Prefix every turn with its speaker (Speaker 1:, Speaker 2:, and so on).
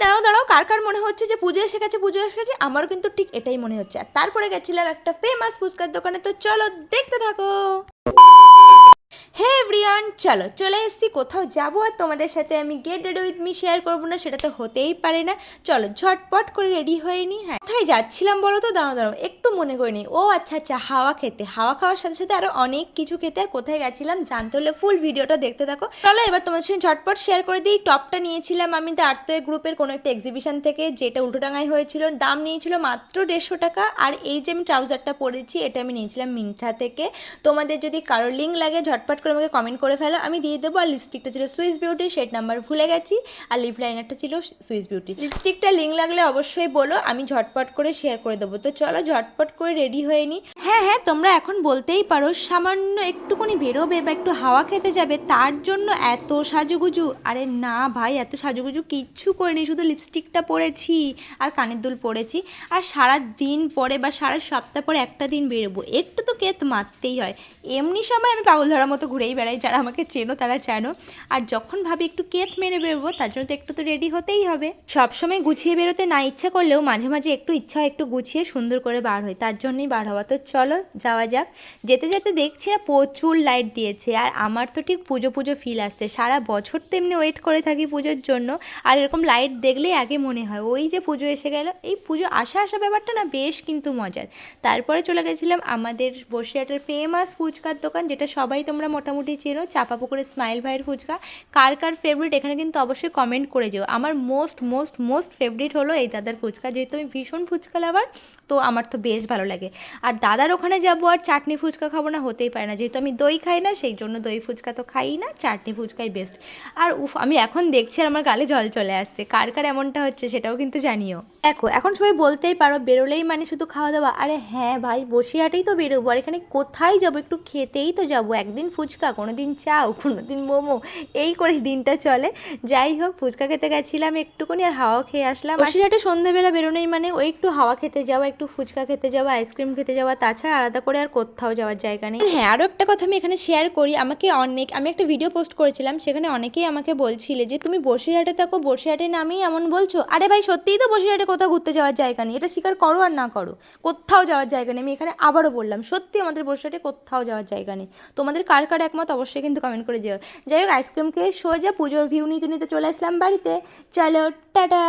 Speaker 1: দাঁড়াও দাঁড়াও, কার কার মনে হচ্ছে যে পুজো এসে গেছে, পুজো এসে গেছে? আমারও কিন্তু ঠিক এটাই মনে হচ্ছে। আর তারপরে গেছিলাম একটা ফেমাস ফুচকার দোকানে, তো চলো দেখতে থাকো। হে এভরিওয়ান, চলো চলে এসেছি, কোথাও যাবো আর তোমাদের সাথে আমি get ready with me share করবো না, সেটা তো হতেই পারে না। চলো ঝটপট করে রেডি হয়ে নি। হ্যাঁ, কোথায় যাচ্ছিলাম বলো তো? দাঁড়াও দাঁড়াও, একটু মনে করে নিই। ও আচ্ছা আচ্ছা, হাওয়া খেতে। হাওয়া খাওয়ার সাথে সাথে আরও অনেক কিছু খেতে। আর কোথায় গেছিলাম জানতে হলে ফুল ভিডিওটা দেখতে থাকো। চলো এবার তোমাদের সাথে ঝটপট শেয়ার করে দিই। টপটা নিয়েছিলাম আমি দ্য আর্থওয়ে গ্রুপের কোনো একটা এক্সিবিশন থেকে, যেটা উল্টোডাঙায় হয়েছিল। দাম নিয়েছিল মাত্র 150 টাকা। আর এই যে আমি ট্রাউজারটা পরেছি, এটা আমি নিয়েছিলাম মিন্ত্রা থেকে। তোমাদের যদি কারোর লিঙ্ক লাগে ঝটপট করে আমাকে কমেন্ট করে ফেলো, আমি দিয়ে দেবো। আর লিপস্টিকটা ছিল সুইস বিউটি, শেড নাম্বার ভুলে গেছি। আর লিপ লাইনারটা ছিল সুইস বিউটি। লিপস্টিকটা লিঙ্ক লাগলে অবশ্যই বলো, আমি ঝটপট করে শেয়ার করে দেবো। তো চলো ঝটপট করে রেডি হয়ে নিই। হ্যাঁ হ্যাঁ, তোমরা এখন বলতেই পারো সামান্য একটুখানি বেরোবে বা একটু হাওয়া খেতে যাবে, তার জন্য এত সাজুগুজু? আরে না ভাই, এত সাজুগুজু কিচ্ছু করিনি, শুধু লিপস্টিকটা পরেছি আর কানের দুল পরেছি। আর সারা দিন পরে বা সারা সপ্তাহ পরে একটা দিন বেরোবো, একটু তো কেত মারতেই হয়। এমনি সময় আমি পাগল ধরার মতো ঘুরেই বেড়াই, যারা আমাকে চেনো তারা জানো। আর যখন ভাবি একটু কেত মেরে বেরোবো, তার জন্য তো একটু তো রেডি হতেই হবে। সবসময় গুছিয়ে বেরোতে না ইচ্ছা করলেও মাঝে মাঝে একটু ইচ্ছা হয় একটু গুছিয়ে সুন্দর করে বার হয়, তার জন্যই বার হওয়া। তো চলো যাওয়া যাক। যেতে যেতে দেখছি না প্রচুর লাইট দিয়েছে, আর আমার তো ঠিক পুজো পুজো ফিল আসছে। সারা বছর তো এমনি ওয়েট করে থাকি পুজোর জন্য, আর এরকম লাইট দেখলেই আগে মনে হয় ওই যে পুজো এসে গেল। এই পুজো আসা আসা ব্যাপারটা না বেশ কিন্তু মজার। তারপরে চলে গেছিলাম আমাদের বসিরহাটের ফেমাস ফুচকার দোকান, যেটা সবাই তোমরা মোটামুটি চেনো, চাঁপাপুকুরের স্মাইল ভাইয়ের ফুচকা। কার কার ফেভারিট এখানে কিন্তু অবশ্যই কমেন্ট করে যেও। আমার মোস্ট মোস্ট মোস্ট ফেভারিট হলো এই দাদার ফুচকা, যেহেতু আমি ভীষণ ফুচকা লাভার, তো আমার তো বেশ ভালো লাগে। আর দাদার ওখানে যাবো আর চাটনি ফুচকা খাবো না, হতেই পারে না। যেহেতু আমি দই খাই না, সেই জন্য দই ফুচকা তো খাই না, চাটনি ফুচকাই বেস্ট। আর উফ, আমি এখন দেখছি আর আমার গালে জল চলে আসছে। কার কার এমনটা হচ্ছে সেটাও কিন্তু জানিও। দেখো এখন সবাই বলতেই পারো বেরোলেই মানে শুধু খাওয়া দাওয়া। আরে হ্যাঁ ভাই, বসিরহাটেই তো বেরোবো, আর এখানে কোথায় যাবো? একটু খেতেই তো যাবো। একদিন ফুচকা, কোনো দিন চাও, কোনো দিন মোমো, এই করে দিনটা চলে। যাই হোক, ফুচকা খেতে গেছিলাম একটুখানি, আর হাওয়া খেয়ে আসলাম। বসিরহাটে সন্ধ্যেবেলা বেরোনোই মানে ওই একটু হাওয়া খেতে যাওয়া, একটু ফুচকা খেতে যাওয়া, আইসক্রিম খেতে যাওয়া, তাছাড়া আলাদা করে আর কোথাও যাওয়ার জায়গা নেই। হ্যাঁ, আরও একটা কথা আমি এখানে শেয়ার করি। আমি একটা ভিডিও পোস্ট করেছিলাম, সেখানে অনেকেই আমাকে বলছিলে যে তুমি বসিরহাটে থাকো, বসিরহাটে নামেই এমন বলছো। আরে ভাই সত্যিই তো বসিরহাটে কোথাও ঘুরতে যাওয়ার জায়গা নেই, এটা স্বীকার করো আর না করো, কোথাও যাওয়ার জায়গা নেই। আমি এখানে আবারও বললাম, সত্যি আমাদের বসিরহাটে কোথাও যাওয়ার জায়গা নেই। তোমাদের কার কার একমত অবশ্যই কিন্তু কমেন্ট করে যেও। যাই হোক, আইসক্রিম খেয়ে সোজা পুজোর ভিউ নিতে নিতে চলে আসলাম বাড়িতে। চলো টাটা।